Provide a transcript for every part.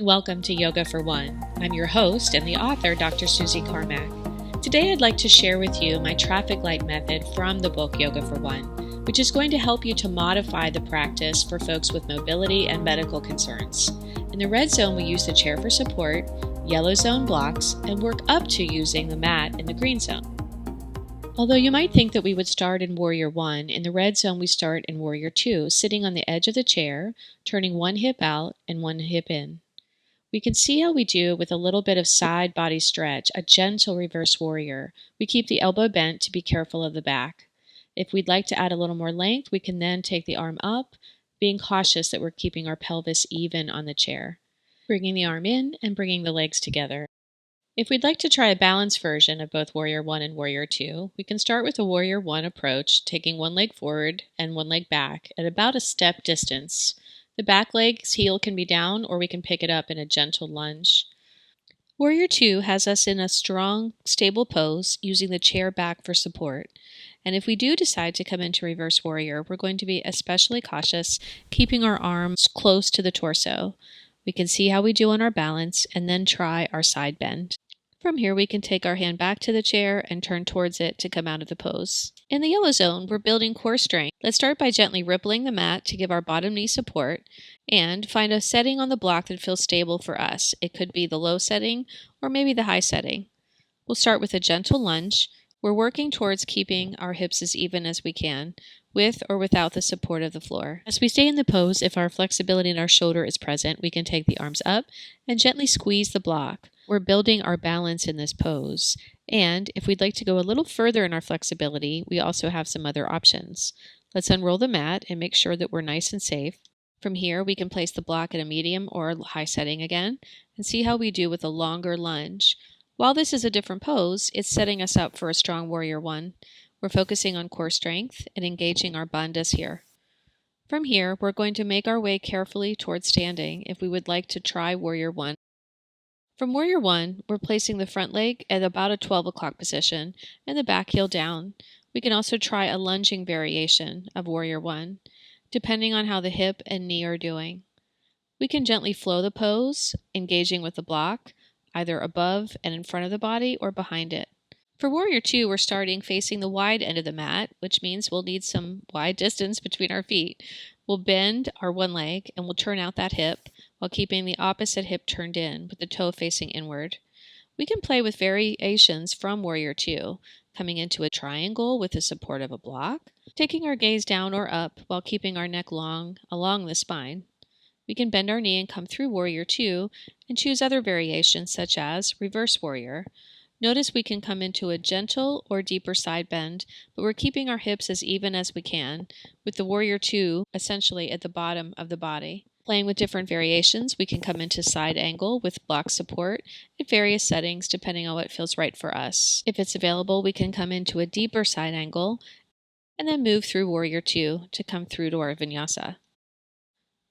Welcome to Yoga for One. I'm your host and the author, Dr. Suzie Carmack. Today I'd like to share with you my traffic light method from the book Yoga for One, which is going to help you to modify the practice for folks with mobility and medical concerns. In the red zone, we use the chair for support, yellow zone blocks, and work up to using the mat in the green zone. Although you might think that we would start in Warrior 1, in the red zone we start in Warrior 2, sitting on the edge of the chair, turning one hip out and one hip in. We can see how we do with a little bit of side body stretch, a gentle reverse warrior. We keep the elbow bent to be careful of the back. If we'd like to add a little more length, we can then take the arm up, being cautious that we're keeping our pelvis even on the chair. Bringing the arm in and bringing the legs together. If we'd like to try a balanced version of both Warrior 1 and Warrior 2, we can start with a Warrior 1 approach, taking one leg forward and one leg back at about a step distance. The back leg's heel can be down, or we can pick it up in a gentle lunge. Warrior 2 has us in a strong, stable pose, using the chair back for support. And if we do decide to come into reverse warrior, we're going to be especially cautious, keeping our arms close to the torso. We can see how we do on our balance, and then try our side bend. From here, we can take our hand back to the chair and turn towards it to come out of the pose. In the yellow zone, we're building core strength. Let's start by gently rippling the mat to give our bottom knee support and find a setting on the block that feels stable for us. It could be the low setting or maybe the high setting. We'll start with a gentle lunge. We're working towards keeping our hips as even as we can, with or without the support of the floor. As we stay in the pose, if our flexibility in our shoulder is present, we can take the arms up and gently squeeze the block. We're building our balance in this pose. And if we'd like to go a little further in our flexibility, we also have some other options. Let's unroll the mat and make sure that we're nice and safe. From here, we can place the block at a medium or a high setting again and see how we do with a longer lunge. While this is a different pose, it's setting us up for a strong Warrior 1. We're focusing on core strength and engaging our bandhas here. From here, we're going to make our way carefully towards standing if we would like to try Warrior 1. From Warrior 1, we're placing the front leg at about a 12 o'clock position and the back heel down. We can also try a lunging variation of Warrior 1, depending on how the hip and knee are doing. We can gently flow the pose, engaging with the block, either above and in front of the body or behind it. For Warrior 2, we're starting facing the wide end of the mat, which means we'll need some wide distance between our feet. We'll bend our one leg and we'll turn out that hip while keeping the opposite hip turned in with the toe facing inward. We can play with variations from Warrior 2, coming into a triangle with the support of a block, taking our gaze down or up while keeping our neck long along the spine. We can bend our knee and come through Warrior 2 and choose other variations such as Reverse Warrior. Notice we can come into a gentle or deeper side bend, but we're keeping our hips as even as we can, with the Warrior 2 essentially at the bottom of the body. Playing with different variations, we can come into side angle with block support at various settings depending on what feels right for us. If it's available, we can come into a deeper side angle and then move through Warrior 2 to come through to our vinyasa.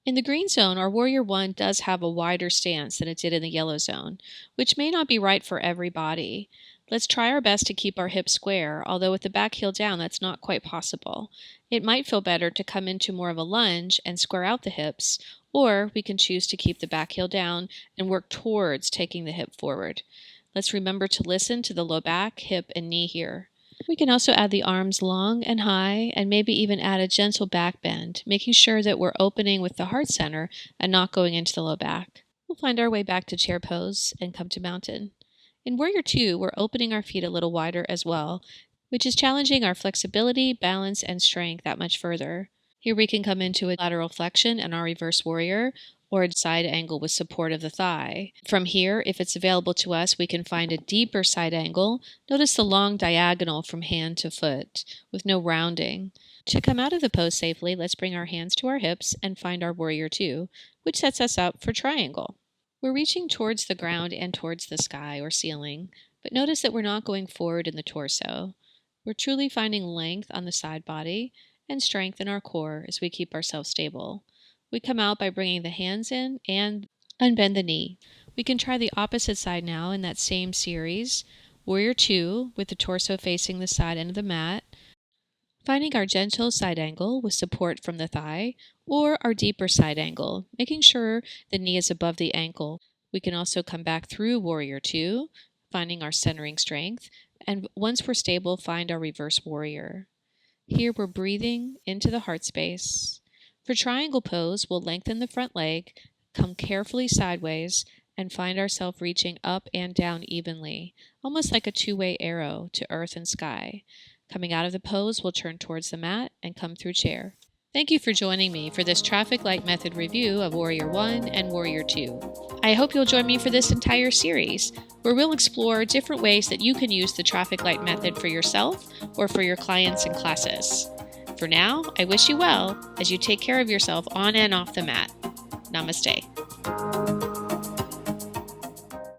In the green zone, our Warrior 1 does have a wider stance than it did in the yellow zone, which may not be right for every body. Let's try our best to keep our hips square, although with the back heel down, that's not quite possible. It might feel better to come into more of a lunge and square out the hips, or we can choose to keep the back heel down and work towards taking the hip forward. Let's remember to listen to the low back, hip, and knee here. We can also add the arms long and high and maybe even add a gentle back bend, making sure that we're opening with the heart center and not going into the low back. We'll find our way back to chair pose and come to mountain. In Warrior 2, we're opening our feet a little wider as well, which is challenging our flexibility, balance, and strength that much further. Here we can come into a lateral flexion in our reverse warrior, or a side angle with support of the thigh. From here, if it's available to us, we can find a deeper side angle. Notice the long diagonal from hand to foot, with no rounding. To come out of the pose safely, let's bring our hands to our hips and find our Warrior 2, which sets us up for triangle. We're reaching towards the ground and towards the sky or ceiling, but notice that we're not going forward in the torso. We're truly finding length on the side body and strength in our core as we keep ourselves stable. We come out by bringing the hands in and unbend the knee. We can try the opposite side now in that same series. Warrior 2 with the torso facing the side end of the mat. Finding our gentle side angle with support from the thigh, or our deeper side angle, making sure the knee is above the ankle. We can also come back through Warrior Two, finding our centering strength, and once we're stable, find our reverse warrior. Here we're breathing into the heart space. For triangle pose, we'll lengthen the front leg, come carefully sideways, and find ourselves reaching up and down evenly, almost like a two-way arrow to earth and sky. Coming out of the pose, we'll turn towards the mat and come through chair. Thank you for joining me for this traffic light method review of Warrior 1 and Warrior 2. I hope you'll join me for this entire series, where we'll explore different ways that you can use the traffic light method for yourself or for your clients and classes. For now, I wish you well as you take care of yourself on and off the mat. Namaste.